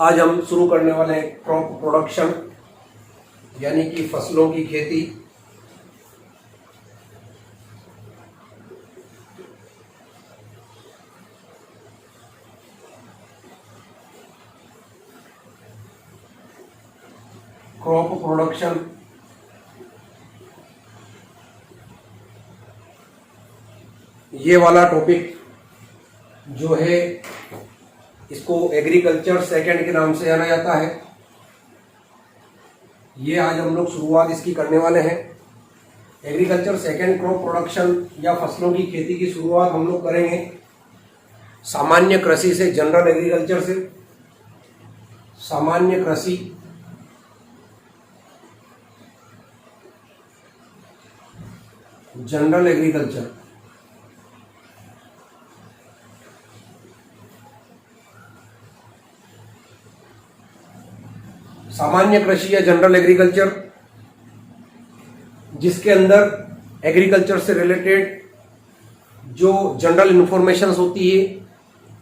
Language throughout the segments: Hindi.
आज हम शुरू करने वाले हैं क्रॉप प्रोडक्शन यानी कि फसलों की खेती। क्रॉप प्रोडक्शन ये वाला टॉपिक जो है इसको एग्रीकल्चर सेकंड के नाम से जाना जाता है। ये आज हम लोग शुरुआत इसकी करने वाले हैं। एग्रीकल्चर सेकंड क्रॉप प्रोडक्शन या फसलों की खेती की शुरुआत हम लोग करेंगे सामान्य कृषि से, जनरल एग्रीकल्चर से। सामान्य कृषि जनरल एग्रीकल्चर। सामान्य कृषि या जनरल एग्रीकल्चर जिसके अंदर एग्रीकल्चर से रिलेटेड जो जनरल इंफॉर्मेशंस होती है,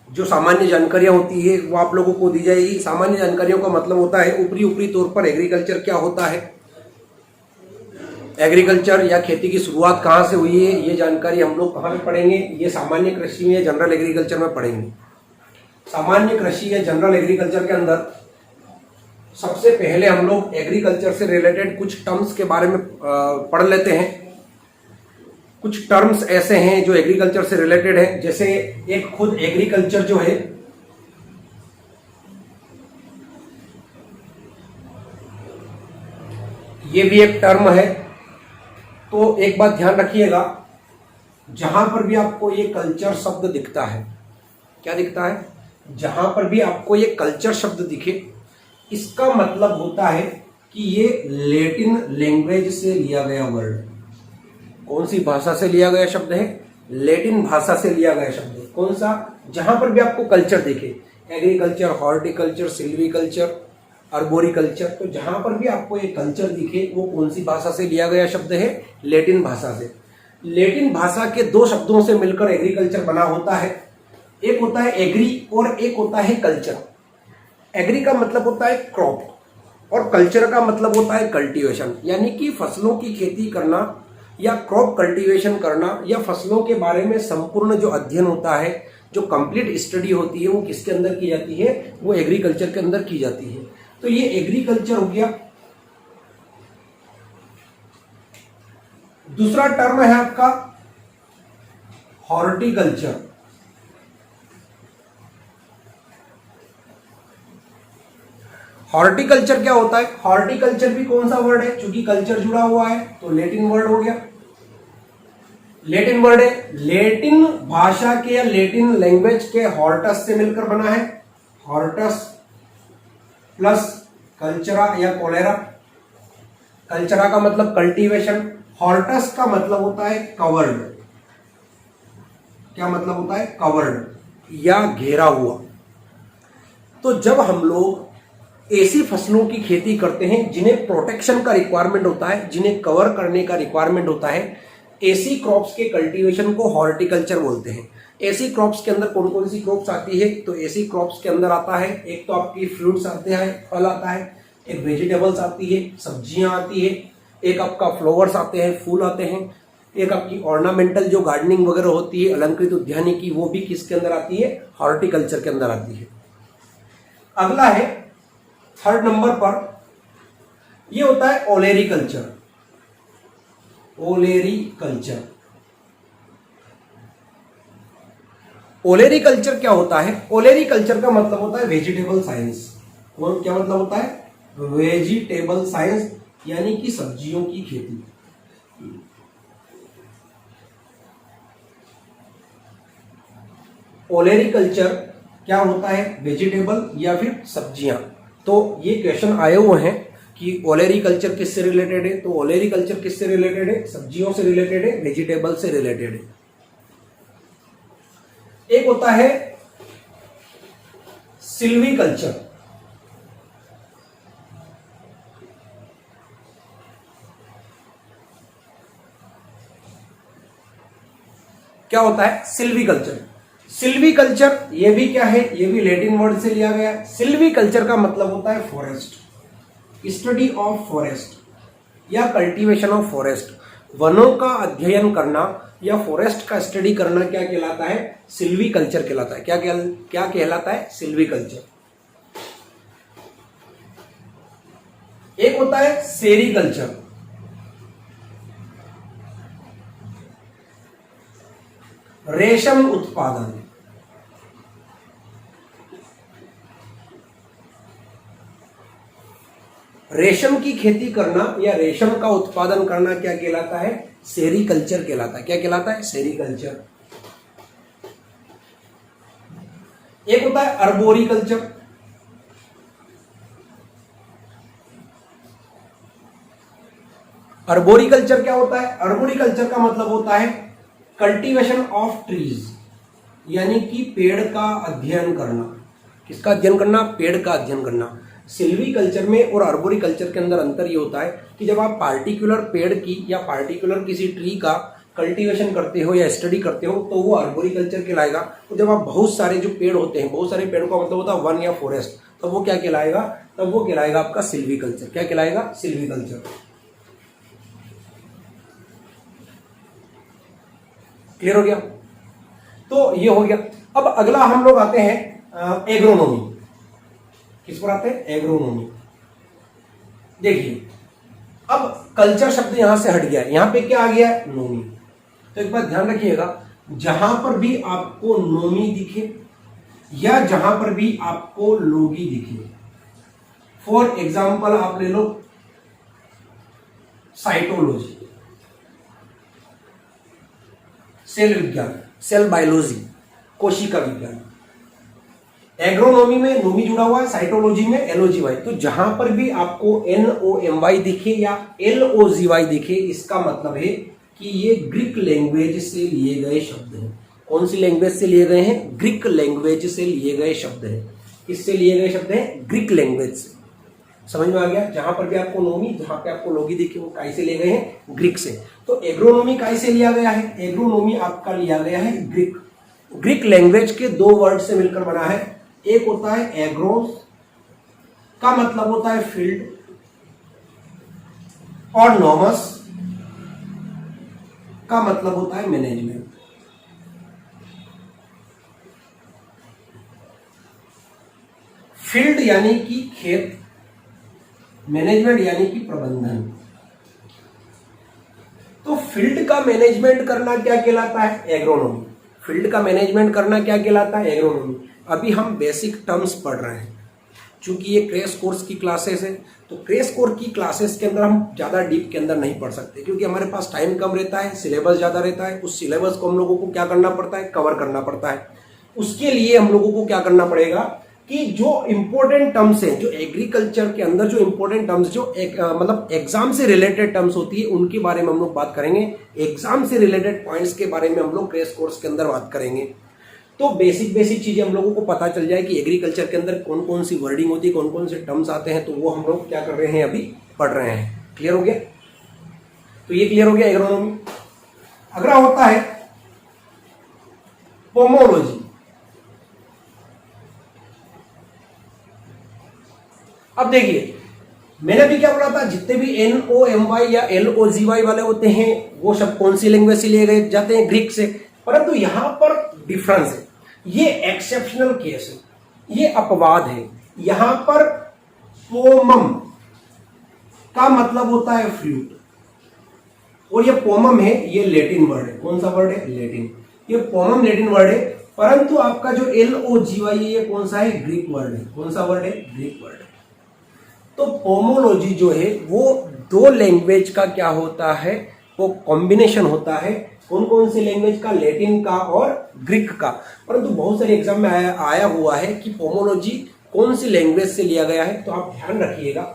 जो सामान्य जानकारियां होती है वो आप लोगों को दी जाएगी। सामान्य जानकारियों का मतलब होता है ऊपरी तौर पर एग्रीकल्चर क्या होता है, एग्रीकल्चर या खेती की शुरुआत कहाँ से हुई है, ये जानकारी हम लोग कहाँ पे पढ़ेंगे। ये सामान्य कृषि में या जनरल एग्रीकल्चर में पढ़ेंगे। सामान्य कृषि या जनरल एग्रीकल्चर के अंदर सबसे पहले हम लोग एग्रीकल्चर से रिलेटेड कुछ टर्म्स के बारे में पढ़ लेते हैं। कुछ टर्म्स ऐसे हैं जो एग्रीकल्चर से रिलेटेड है, जैसे एक खुद एग्रीकल्चर जो है ये भी एक टर्म है। तो एक बात ध्यान रखिएगा, जहां पर भी आपको ये कल्चर शब्द दिखता है, क्या दिखता है, जहां पर भी आपको ये कल्चर शब्द दिखे इसका मतलब होता है कि ये लैटिन लैंग्वेज से लिया गया वर्ड। कौन सी भाषा से लिया गया शब्द है? लैटिन भाषा से लिया गया शब्द है। कौन सा? जहां पर भी आपको कल्चर दिखे, एग्रीकल्चर, हॉर्टिकल्चर, सिल्वीकल्चर, अर्बोरिकल्चर, तो जहां पर भी आपको ये कल्चर दिखे वो कौन सी भाषा से लिया गया शब्द है? लैटिन भाषा से। लैटिन भाषा के दो शब्दों से मिलकर एग्रीकल्चर बना होता है। एक होता है एग्री और एक होता है कल्चर। एग्री का मतलब होता है क्रॉप और कल्चर का मतलब होता है कल्टीवेशन, यानी कि फसलों की खेती करना या क्रॉप कल्टीवेशन करना या फसलों के बारे में संपूर्ण जो अध्ययन होता है, जो कंप्लीट स्टडी होती है वो किसके अंदर की जाती है? वो एग्रीकल्चर के अंदर की जाती है। तो ये एग्रीकल्चर हो गया। दूसरा टर्म है आपका हॉर्टिकल्चर। हॉर्टिकल्चर क्या होता है? हॉर्टिकल्चर भी कौन सा वर्ड है? चूंकि कल्चर जुड़ा हुआ है तो लैटिन वर्ड हो गया। लैटिन वर्ड है, लैटिन भाषा के या लैटिन लैंग्वेज के हॉर्टस से मिलकर बना है। हॉर्टस प्लस कल्चरा या कोलेरा। कल्चरा का मतलब कल्टीवेशन, हॉर्टस का मतलब होता है कवर्ड। क्या मतलब होता है? कवर्ड या घेरा हुआ। तो जब हम लोग ऐसी फसलों की खेती करते हैं जिन्हें प्रोटेक्शन का रिक्वायरमेंट होता है, जिन्हें कवर करने का रिक्वायरमेंट होता है, ऐसी क्रॉप्स के कल्टीवेशन को हॉर्टिकल्चर बोलते हैं। ऐसी क्रॉप्स के अंदर कौन कौन सी क्रॉप्स आती है? तो ऐसी क्रॉप्स के अंदर आता है, एक तो आपकी फ्रूट्स आते हैं, फल आता है, एक वेजिटेबल्स आती है, सब्जियां आती है, एक आपका फ्लावर्स आते हैं, फूल आते हैं, एक आपकी ऑर्नामेंटल जो गार्डनिंग वगैरह होती है, अलंकृत उद्यानिकी, वो भी किसके अंदर आती है? हॉर्टिकल्चर के अंदर आती है। अगला है थर्ड नंबर पर, ये होता है ओलेरीकल्चर। ओलेरीकल्चर। ओलेरीकल्चर क्या होता है? ओलेरीकल्चर का मतलब होता है वेजिटेबल साइंस। और क्या मतलब होता है? वेजिटेबल साइंस, यानी कि सब्जियों की खेती। ओलेरीकल्चर क्या होता है? वेजिटेबल या फिर सब्जियां। तो ये क्वेश्चन आए हुए हैं कि ओलेरीकल्चर किससे रिलेटेड है? तो ओलेरीकल्चर किससे रिलेटेड है? सब्जियों से रिलेटेड है, वेजिटेबल से रिलेटेड है। एक होता है सिल्वीकल्चर। क्या होता है? सिल्वीकल्चर। सिल्वी कल्चर, ये भी क्या है, ये भी लैटिन वर्ड से लिया गया है। सिल्वी कल्चर का मतलब होता है फॉरेस्ट, स्टडी ऑफ फॉरेस्ट या कल्टीवेशन ऑफ फॉरेस्ट। वनों का अध्ययन करना या फॉरेस्ट का स्टडी करना क्या कहलाता है, सिल्वी कल्चर कहलाता है। क्या कहलाता है, सिल्वी कल्चर। एक होता है सेरीकल्चर, रेशम उत्पादन। रेशम की खेती करना या रेशम का उत्पादन करना क्या कहलाता है, सेरीकल्चर कहलाता है। क्या कहलाता है, सेरीकल्चर। एक होता है अर्बोरिकल्चर। अर्बोरिकल्चर क्या होता है, अर्बोरिकल्चर का मतलब होता है कल्टीवेशन ऑफ ट्रीज, यानी कि पेड़ का अध्ययन करना। किसका अध्ययन करना, पेड़ का अध्ययन करना। सिल्वी कल्चर में और अर्बोरिकल्चर के अंदर अंतर ये होता है कि जब आप पार्टिकुलर पेड़ की या पार्टिकुलर किसी ट्री का कल्टीवेशन करते हो या स्टडी करते हो तो वो अर्बोरिकल्चर कहलाएगा। तो जब आप बहुत सारे जो पेड़ होते हैं, बहुत सारे पेड़ का मतलब होता है वन या फॉरेस्ट, तब वो क्या कहलाएगा, तब वो कहलाएगा आपका सिल्वी कल्चर। क्या कहलाएगा, सिल्वी कल्चर। क्लियर हो गया। तो ये हो गया। अब अगला हम लोग आते हैं एग्रोनॉमी। किस पर आते हैं, एग्रोनॉमी। देखिए अब कल्चर शब्द यहां से हट गया है, यहां पे क्या आ गया है, नोमी। तो एक बात ध्यान रखिएगा, जहां पर भी आपको नोमी दिखे या जहां पर भी आपको लोगी दिखे, फॉर एग्जाम्पल आप ले लो साइटोलॉजी, सेल विज्ञान, सेल बायोलॉजी, कोशिका विज्ञान। एग्रोनॉमी में नोमी जुड़ा हुआ है, साइटोलॉजी में एलओजीवाई। तो जहां पर भी आपको एनओएमवाई दिखे या एलओजीवाई दिखे, इसका मतलब है कि ये ग्रीक लैंग्वेज से लिए गए शब्द हैं। कौन सी लैंग्वेज से लिए गए हैं, ग्रीक लैंग्वेज से लिए गए शब्द हैं। किससे लिए गए शब्द हैं, ग्रीक लैंग्वेज से। समझ में आ गया। जहां पर भी आपको नोमी, जहां पे आपको लोगी दिखे, वो काय से लिए गए हैं, ग्रीक से। तो एग्रोनॉमी काय से लिया गया है, एग्रोनॉमी आपका लिया गया है ग्रीक। ग्रीक लैंग्वेज के दो वर्ड से मिलकर बना है। एक होता है एग्रोस, का मतलब होता है फील्ड, और नॉमस का मतलब होता है मैनेजमेंट। फील्ड यानी कि खेत, मैनेजमेंट यानी कि प्रबंधन। तो फील्ड का मैनेजमेंट करना क्या कहलाता है, एग्रोनॉमी। फील्ड का मैनेजमेंट करना क्या कहलाता है, एग्रोनॉमी। अभी हम बेसिक टर्म्स पढ़ रहे हैं, क्योंकि ये क्रैश कोर्स की क्लासेस है। तो क्रैश कोर्स की क्लासेस के अंदर हम ज़्यादा डीप के अंदर नहीं पढ़ सकते, क्योंकि हमारे पास टाइम कम रहता है, सिलेबस ज़्यादा रहता है। उस सिलेबस को हम लोगों को क्या करना पड़ता है, कवर करना पड़ता है। उसके लिए हम लोगों को क्या करना पड़ेगा कि जो इंपॉर्टेंट टर्म्स हैं, जो एग्रीकल्चर के अंदर जो इंपॉर्टेंट टर्म्स, जो मतलब एग्जाम से रिलेटेड टर्म्स होती है, उनके बारे में हम लोग बात करेंगे। एग्जाम से रिलेटेड पॉइंट्स के बारे में हम लोग क्रैश कोर्स के अंदर बात करेंगे। तो बेसिक चीजें हम लोगों को पता चल जाए कि एग्रीकल्चर के अंदर कौन कौन सी वर्डिंग होती है, कौन कौन से टर्म्स आते हैं। तो वो हम लोग क्या कर रहे हैं, अभी पढ़ रहे हैं। क्लियर हो गया। तो ये क्लियर हो गया एग्रोनॉमी। अगला होता है पोमोलॉजी। अब देखिए, मैंने भी क्या बोला था, जितने भी एनओएमवाई या एलओजीवाई वाले होते हैं वो सब कौन सी लैंग्वेज से लिए गए जाते हैं, ग्रीक से। परंतु यहां पर डिफरेंस है, ये एक्सेप्शनल केस है, ये अपवाद है। यहां पर पोमम का मतलब होता है फ्लूट, और ये पोमम है, ये लैटिन वर्ड है। कौन सा वर्ड है, लैटिन। ये पोमम लैटिन वर्ड है, परंतु आपका जो एलओजीवाई है ये कौन सा है, ग्रीक वर्ड है। कौन सा वर्ड है, ग्रीक वर्ड है। तो पोमोलॉजी जो है वो दो लैंग्वेज का क्या होता है, वो कॉम्बिनेशन होता है। कौन कौन सी लैंग्वेज का, लैटिन का और ग्रीक का। परंतु बहुत सारे एग्जाम में आया हुआ है कि पोमोलॉजी कौन सी लैंग्वेज से लिया गया है। तो आप ध्यान रखिएगा,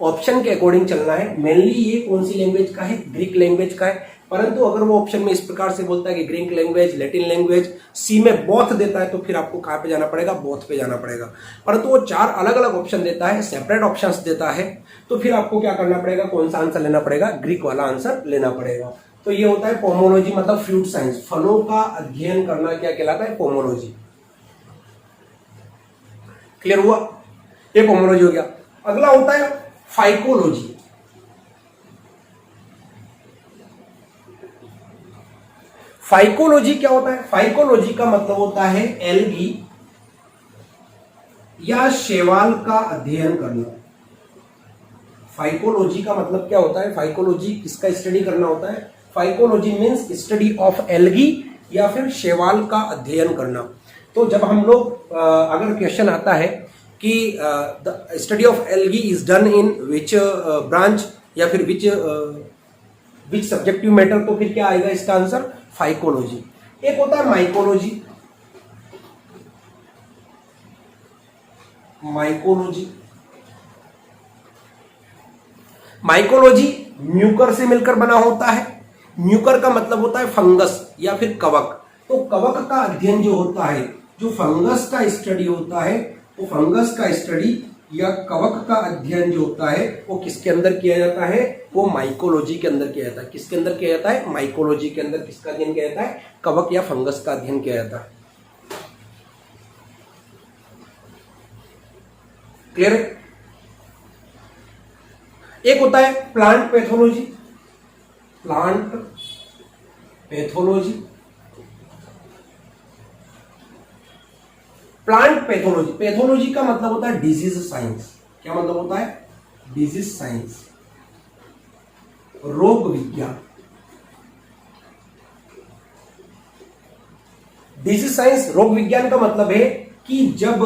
ऑप्शन के अकॉर्डिंग चलना है। मेनली ये कौन सी लैंग्वेज का है, ग्रीक लैंग्वेज का है। परंतु अगर वो ऑप्शन में इस प्रकार से बोलता है कि ग्रीक लैंग्वेज, लैटिन लैंग्वेज, सी में बोथ देता है, तो फिर आपको कहां पे जाना पड़ेगा, बोथ पे जाना पड़ेगा। परंतु वो चार अलग अलग ऑप्शन देता है, सेपरेट ऑप्शंस देता है, तो फिर आपको क्या करना पड़ेगा, कौन सा आंसर लेना पड़ेगा, ग्रीक वाला आंसर लेना पड़ेगा। तो ये होता है पोमोलॉजी, मतलब फ्रूट साइंस, फलों का अध्ययन करना क्या कहलाता है? पोमोलॉजी। क्लियर हुआ? ये पोमोलॉजी हो गया। अगला होता है फाइकोलॉजी। फाइकोलॉजी क्या होता है? फाइकोलॉजी का मतलब होता है एल्गी या शैवाल का अध्ययन करना। फाइकोलॉजी का मतलब क्या होता है? फाइकोलॉजी किसका स्टडी करना होता है? Phycology means study of algae या फिर शैवाल का अध्ययन करना। तो जब हम लोग अगर क्वेश्चन आता है कि the study of algae is done in which branch या फिर विच सब्जेक्टिव मैटर, तो फिर क्या आएगा इसका आंसर? फाइकोलॉजी। एक होता है माइकोलॉजी। माइकोलॉजी म्यूकर से मिलकर बना होता है। म्यूकर का मतलब होता है फंगस या फिर कवक। तो कवक का अध्ययन जो होता है, जो फंगस का स्टडी होता है, वो फंगस का स्टडी या कवक का अध्ययन जो होता है वो किसके अंदर किया जाता है? वो माइकोलॉजी के अंदर किया जाता है। किसके अंदर किया जाता है? माइकोलॉजी के अंदर किसका अध्ययन किया जाता है? कवक या फंगस का अध्ययन किया जाता है। क्लियर है? एक होता है plant pathology. Plant pathology, plant pathology, pathology का मतलब होता है डिजीज साइंस। क्या मतलब होता है? डिजीज साइंस, रोग विज्ञान। डिजीज साइंस, रोग विज्ञान का मतलब है कि जब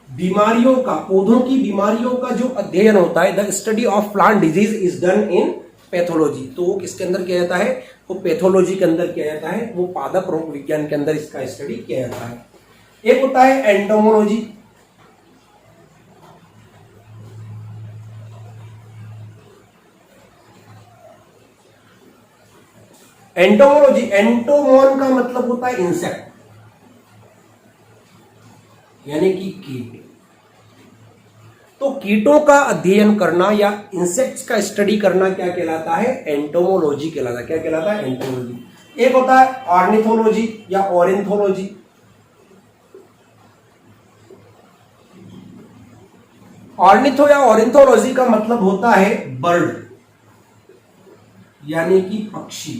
बीमारियों का, पौधों की बीमारियों का जो अध्ययन होता है, the study of plant disease is done in pathology, तो वो किसके अंदर किया जाता है? वो पैथोलॉजी के अंदर किया जाता है। वो पादप रोग विज्ञान के अंदर इसका स्टडी किया जाता है। एक होता है एंटोमोलॉजी। एंटोमोलॉजी, एंटोमोन का मतलब होता है इंसेक्ट यानी कि कीट। तो कीटों का अध्ययन करना या इंसेक्ट्स का स्टडी करना क्या कहलाता है? एंटोमोलॉजी कहलाता है। क्या कहलाता है? एंटोमोलॉजी। एक होता है ऑर्निथोलॉजी या ऑरेंथोलॉजी। ऑर्निथो या ऑरेंथोलॉजी का मतलब होता है बर्ड यानी कि पक्षी।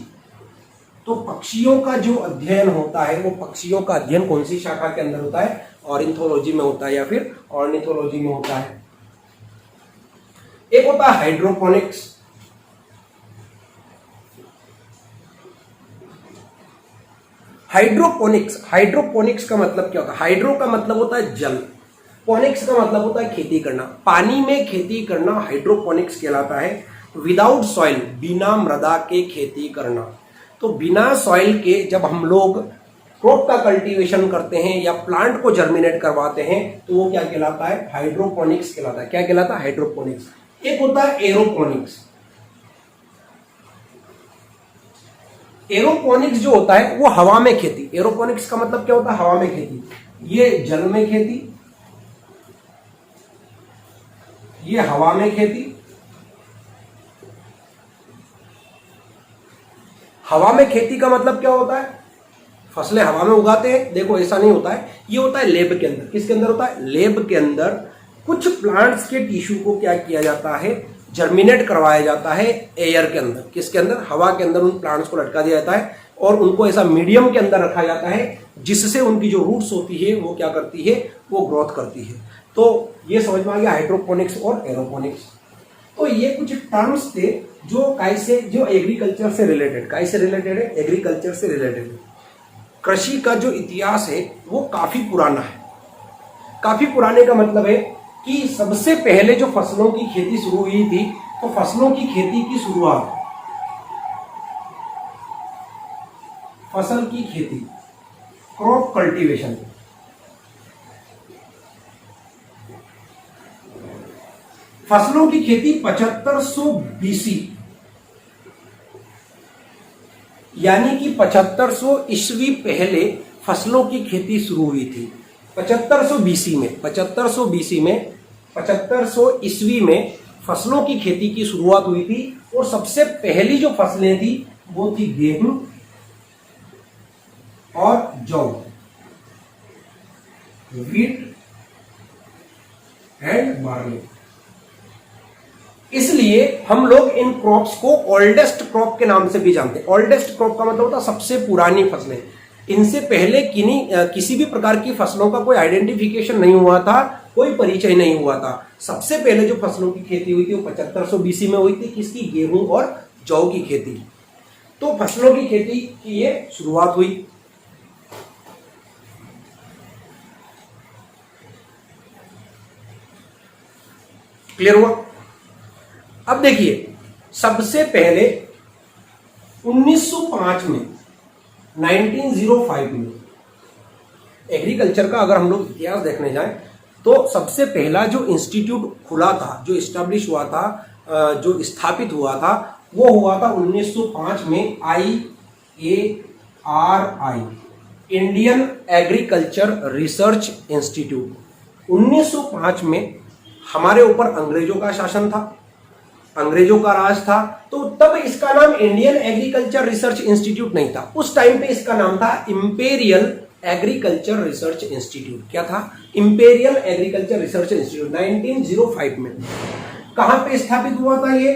तो पक्षियों का जो अध्ययन होता है, वो पक्षियों का अध्ययन कौन सी शाखा के अंदर होता है? ऑरेंथोलॉजी में होता है या फिर ऑर्निथोलॉजी में होता है। एक होता है हाइड्रोपोनिक्स। हाइड्रोपोनिक्स, हाइड्रोपोनिक्स का मतलब क्या होता है? हाइड्रो का मतलब होता है जल, पोनिक्स का मतलब होता है खेती करना। पानी में खेती करना हाइड्रोपोनिक्स कहलाता है। विदाउट सॉइल, बिना मृदा के खेती करना। तो बिना सॉइल के जब हम लोग क्रॉप का कल्टीवेशन करते हैं या प्लांट को जर्मिनेट करवाते हैं, तो वो क्या कहलाता है? हाइड्रोपोनिक्स कहलाता है। क्या कहलाता है? हाइड्रोपोनिक्स। एक होता है एरोपोनिक्स। एरोपोनिक्स जो होता है वो हवा में खेती। एरोपोनिक्स का मतलब क्या होता है? हवा में खेती। ये जल में खेती, ये हवा में खेती। हवा में खेती का मतलब क्या होता है? फसलें हवा में उगाते हैं। देखो ऐसा नहीं होता है, ये होता है लेब के अंदर। किसके अंदर होता है? लेब के अंदर कुछ प्लांट्स के टिश्यू को क्या किया जाता है? जर्मिनेट करवाया जाता है एयर के अंदर। किसके अंदर? हवा के अंदर उन प्लांट्स को लटका दिया जाता है और उनको ऐसा मीडियम के अंदर रखा जाता है जिससे उनकी जो रूट्स होती है वो क्या करती है? वो ग्रोथ करती है। तो ये समझ में आ गया हाइड्रोपोनिक्स और एरोपोनिक्स। तो ये कुछ टर्म्स थे जो कैसे, जो एग्रीकल्चर से रिलेटेड, कैसे रिलेटेड है? एग्रीकल्चर से रिलेटेड है। कृषि का जो इतिहास है वो काफी पुराना है। काफी पुराने का मतलब है कि सबसे पहले जो फसलों की खेती शुरू हुई थी, तो फसलों की खेती की शुरुआत, फसल की खेती, क्रॉप कल्टीवेशन, फसलों की खेती 7500 बीसी यानी कि 7500 ईस्वी पहले फसलों की खेती शुरू हुई थी। 7500 बीसी में, 7500 बीसी में, 7500 ईस्वी में फसलों की खेती की शुरुआत हुई थी। और सबसे पहली जो फसलें थी वो थी गेहूं और जौ, व्हीट एंड बार्ली। इसलिए हम लोग इन क्रॉप्स को ओल्डेस्ट क्रॉप के नाम से भी जानते हैं। ओल्डेस्ट क्रॉप का मतलब होता है सबसे पुरानी फसलें। इनसे पहले किसी भी प्रकार की फसलों का कोई आइडेंटिफिकेशन नहीं हुआ था, कोई परिचय नहीं हुआ था। सबसे पहले जो फसलों की खेती हुई थी वो 7500 बीसी में हुई थी। किसकी? गेहूं और जौ की खेती। तो फसलों की खेती की ये शुरुआत हुई। क्लियर हुआ? अब देखिए, सबसे पहले 1905 में 1905 में एग्रीकल्चर का अगर हम लोग इतिहास देखने जाएं तो सबसे पहला जो इंस्टीट्यूट खुला था, जो इस्टेब्लिश हुआ था, जो स्थापित हुआ था, वो हुआ था 1905 में IARI, Indian agriculture research institute. 1905 में हमारे ऊपर अंग्रेजों का शासन था, अंग्रेजों का राज था, तो तब इसका नाम इंडियन एग्रीकल्चर रिसर्च इंस्टीट्यूट नहीं था। उस टाइम पे इसका नाम था इंपेरियल एग्रीकल्चर रिसर्च इंस्टीट्यूट। क्या था? Imperial agriculture research institute. 1905 में कहां पे स्थापित हुआ था ये?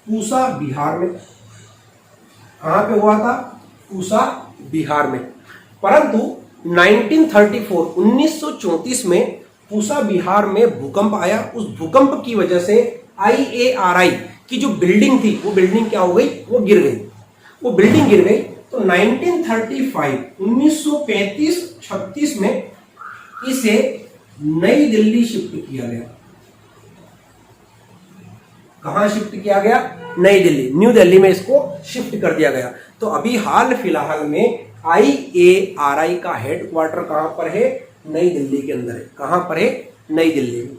पूसा, बिहार में। कहां पे हुआ था? पूसा, बिहार में। परंतु 1934 में पूसा, बिहार में भूकंप आया। उस भूकंप की वजह से IARI की जो बिल्डिंग थी, वो बिल्डिंग क्या हो गई? वो गिर गई। वो बिल्डिंग गिर गई। तो 1935 में इसे नई दिल्ली शिफ्ट किया गया। कहां शिफ्ट किया गया? नई दिल्ली, न्यू दिल्ली में इसको शिफ्ट कर दिया गया। तो अभी हाल फिलहाल में IARI का हेडक्वार्टर कहां पर है? नई दिल्ली के अंदर है। कहां पर है? नई दिल्ली में।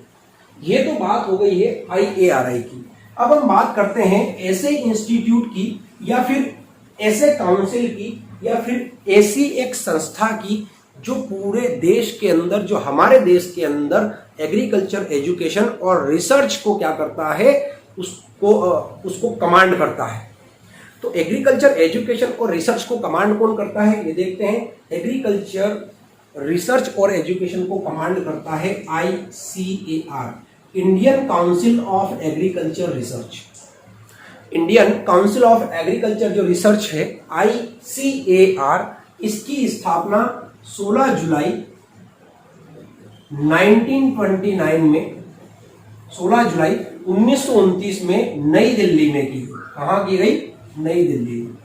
ये तो बात हो गई है IARI की। अब हम बात करते हैं ऐसे इंस्टीट्यूट की, या फिर ऐसे काउंसिल की, या फिर ऐसी एक संस्था की जो पूरे देश के अंदर, जो हमारे देश के अंदर एग्रीकल्चर एजुकेशन और रिसर्च को क्या करता है? उसको कमांड करता है। तो एग्रीकल्चर एजुकेशन और रिसर्च को कमांड कौन करता है? ये देखते हैं। एग्रीकल्चर रिसर्च और एजुकेशन को कमांड करता है ICAR, Indian council of agriculture research. Indian council of agriculture जो रिसर्च है ICAR, इसकी स्थापना 16 जुलाई 1929 में, 16 जुलाई 1929 में नई दिल्ली में की। कहां की गई? नई दिल्ली में।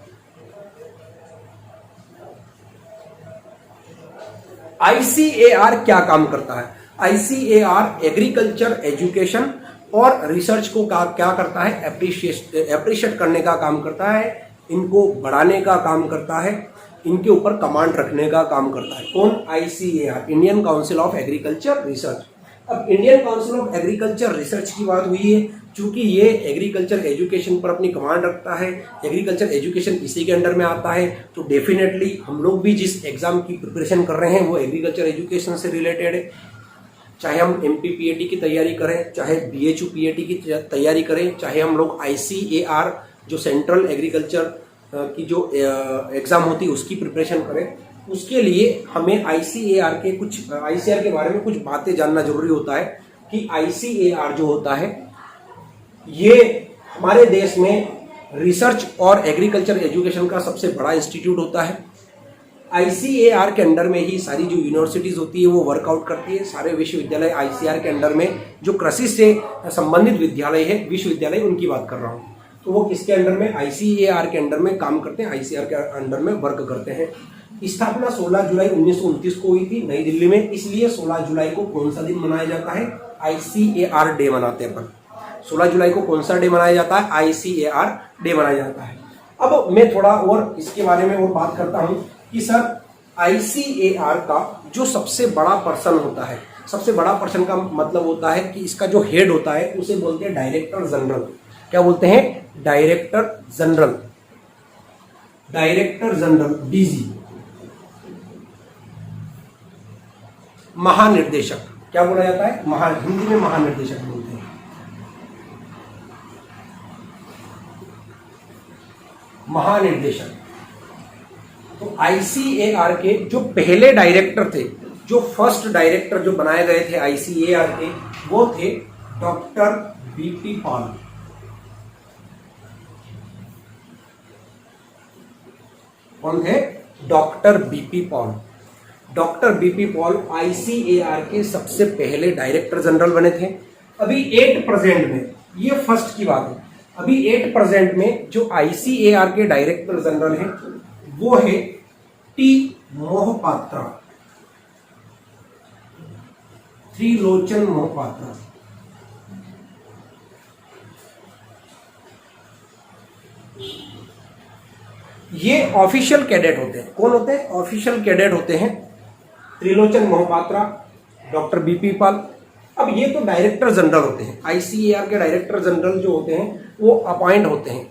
ICAR क्या काम करता है? ICAR एग्रीकल्चर एजुकेशन और रिसर्च को क्या करता है? अप्रिशिएट करने का काम करता है, इनको बढ़ाने का काम करता है, इनके ऊपर कमांड रखने का काम करता है। कौन? ICAR, Indian council of agriculture research. अब Indian council of agriculture research की बात हुई है, चूंकि ये एग्रीकल्चर एजुकेशन पर अपनी कमांड रखता है, एग्रीकल्चर एजुकेशन इसी के अंडर में आता है, तो डेफिनेटली हम लोग भी जिस एग्जाम की प्रिपरेशन कर रहे हैं वो एग्रीकल्चर एजुकेशन से रिलेटेड है। चाहे हम MPPAT की तैयारी करें, चाहे BHU PAT की तैयारी करें, चाहे हम लोग ICAR जो सेंट्रल एग्रीकल्चर की जो एग्जाम होती है उसकी प्रिपरेशन करें, उसके लिए हमें ICAR के बारे में कुछ बातें जानना जरूरी होता है। कि ICAR जो होता है ये हमारे देश में रिसर्च और एग्रीकल्चर एजुकेशन का सबसे बड़ा इंस्टीट्यूट होता है। ICAR के अंडर में ही सारी जो यूनिवर्सिटीज होती है वो वर्कआउट करती है। सारे विश्वविद्यालय ICAR के अंडर में, जो कृषि से संबंधित विद्यालय है, विश्वविद्यालय, उनकी बात कर रहा हूँ, तो वो किसके अंडर में? ICAR के अंडर में काम करते हैं, ICAR के अंडर में वर्क करते हैं। स्थापना 16 जुलाई 1929 को हुई थी नई दिल्ली में। इसलिए 16 जुलाई को कौन सा दिन मनाया जाता है? ICAR डे मनाते हैं अपन। 16 जुलाई को कौन सा डे मनाया जाता है? ICAR डे मनाया जाता है। अब मैं थोड़ा और इसके बारे में और बात करता हूं कि सर ICAR का जो सबसे बड़ा पर्सन होता है, सबसे बड़ा पर्सन का मतलब होता है कि इसका जो हेड होता है उसे बोलते हैं डायरेक्टर जनरल। क्या बोलते हैं? Director general. Director general DG, महानिर्देशक। क्या बोला जाता है? हिंदी में महानिर्देशक बोलते हैं। महानिर्देशक। तो आईसीएआर के जो पहले डायरेक्टर थे, जो फर्स्ट डायरेक्टर जो बनाए गए थे आईसीएआर के, वो थे डॉक्टर बीपी पॉल। कौन थे? Doctor BP Paul. Doctor BP Paul ICAR के सबसे पहले डायरेक्टर जनरल बने थे। अभी एट प्रेजेंट में, ये फर्स्ट की बात है, अभी एट प्रेजेंट में जो आईसीएआर के डायरेक्टर जनरल हैं वो है टी मोहपात्रा, त्रिलोचन मोहपात्रा। ये ऑफिशियल कैडेट होते हैं। कौन होते हैं? ऑफिशियल कैडेट होते हैं Trilochan Mohapatra, doctor BP Paul. अब ये तो डायरेक्टर जनरल होते हैं, आईसीएआर के डायरेक्टर जनरल जो होते हैं वो अपॉइंट होते हैं।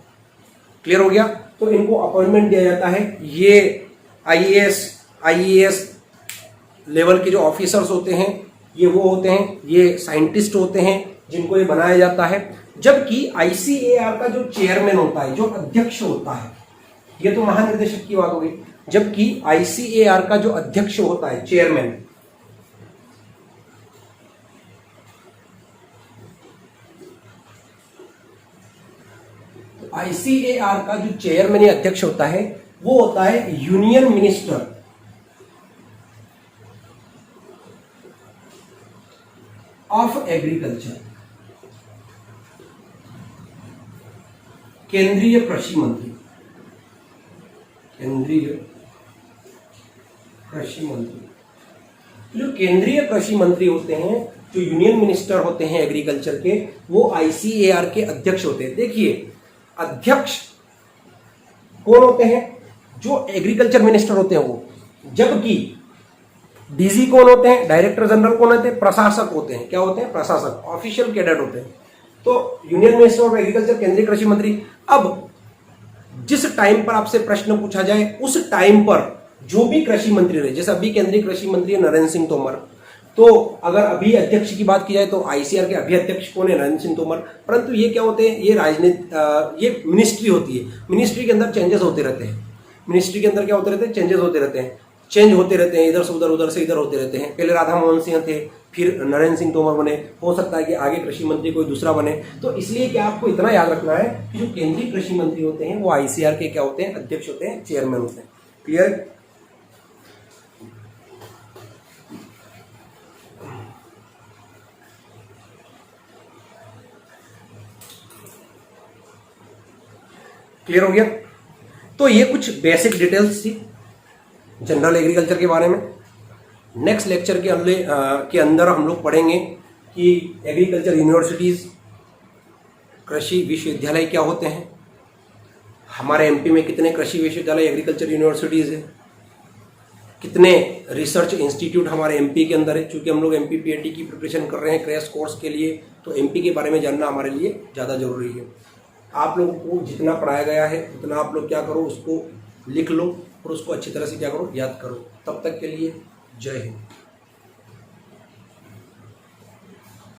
क्लियर हो गया? तो इनको अपॉइंटमेंट दिया जाता है। ये आईएएस लेवल के जो ऑफिसर्स होते हैं ये वो होते हैं, ये साइंटिस्ट होते हैं जिनको ये बनाया जाता है। जबकि आईसीएआर का जो चेयरमैन होता है, जो अध्यक्ष होता है, ये तो महानिर्देशक की बात हो गई। जबकि आईसीएआर का जो अध्यक्ष होता है, चेयरमैन, आईसीएआर का जो चेयरमैन या अध्यक्ष होता है वो होता है यूनियन मिनिस्टर ऑफ एग्रीकल्चर, केंद्रीय कृषि मंत्री। केंद्रीय कृषि मंत्री, जो केंद्रीय कृषि मंत्री होते हैं, जो यूनियन मिनिस्टर होते हैं एग्रीकल्चर के, वो आईसीएआर के अध्यक्ष होते हैं। देखिए, अध्यक्ष कौन होते हैं? जो एग्रीकल्चर मिनिस्टर होते हैं वो। जबकि डीजी कौन होते हैं? डायरेक्टर जनरल कौन होते हैं? प्रशासक होते हैं। क्या होते हैं? प्रशासक, ऑफिशियल कैडेट होते हैं। तो यूनियन मिनिस्टर ऑफ एग्रीकल्चर, केंद्रीय कृषि मंत्री। अब जिस टाइम पर आपसे प्रश्न पूछा जाए उस टाइम पर जो भी कृषि मंत्री रहे, जैसे अभी केंद्रीय कृषि मंत्री है नरेंद्र सिंह तोमर, तो अगर अभी अध्यक्ष की बात की जाए तो आईसीएआर के अभी अध्यक्ष कौन है? नरेंद्र सिंह तोमर। परंतु ये क्या होते हैं? ये ये मिनिस्ट्री होती है। मिनिस्ट्री के अंदर चेंजेस होते रहते हैं। मिनिस्ट्री के अंदर क्या होते रहते हैं? चेंजेस होते रहते हैं, चेंज होते रहते हैं, इधर से उधर, उधर से इधर होते रहते हैं। पहले राधा मोहन सिंह थे, फिर नरेंद्र सिंह तोमर बने, हो सकता है कि आगे कृषि मंत्री कोई दूसरा बने। तो इसलिए क्या आपको इतना याद रखना है कि जो केंद्रीय कृषि मंत्री होते हैं वो आईसीएआर के क्या होते हैं? अध्यक्ष होते हैं, चेयरमैन होते हैं। क्लियर? क्लियर हो गया? तो ये कुछ बेसिक डिटेल्स थी जनरल एग्रीकल्चर के बारे में। नेक्स्ट लेक्चर के अंदर हम लोग पढ़ेंगे कि एग्रीकल्चर यूनिवर्सिटीज़, कृषि विश्वविद्यालय क्या होते हैं, हमारे एमपी में कितने कृषि विश्वविद्यालय एग्रीकल्चर यूनिवर्सिटीज़ है, कितने रिसर्च इंस्टीट्यूट हमारे एमपी के अंदर है। चूँकि हम लोग एमपी पीएटी की प्रिपरेशन कर रहे हैं क्रैश कोर्स के लिए, तो एमपी के बारे में जानना हमारे लिए ज़्यादा ज़रूरी है। आप लोगों को जितना पढ़ाया गया है उतना आप लोग क्या करो, उसको लिख लो और उसको अच्छी तरह से क्या करो, याद करो। तब तक के लिए जय हिंद।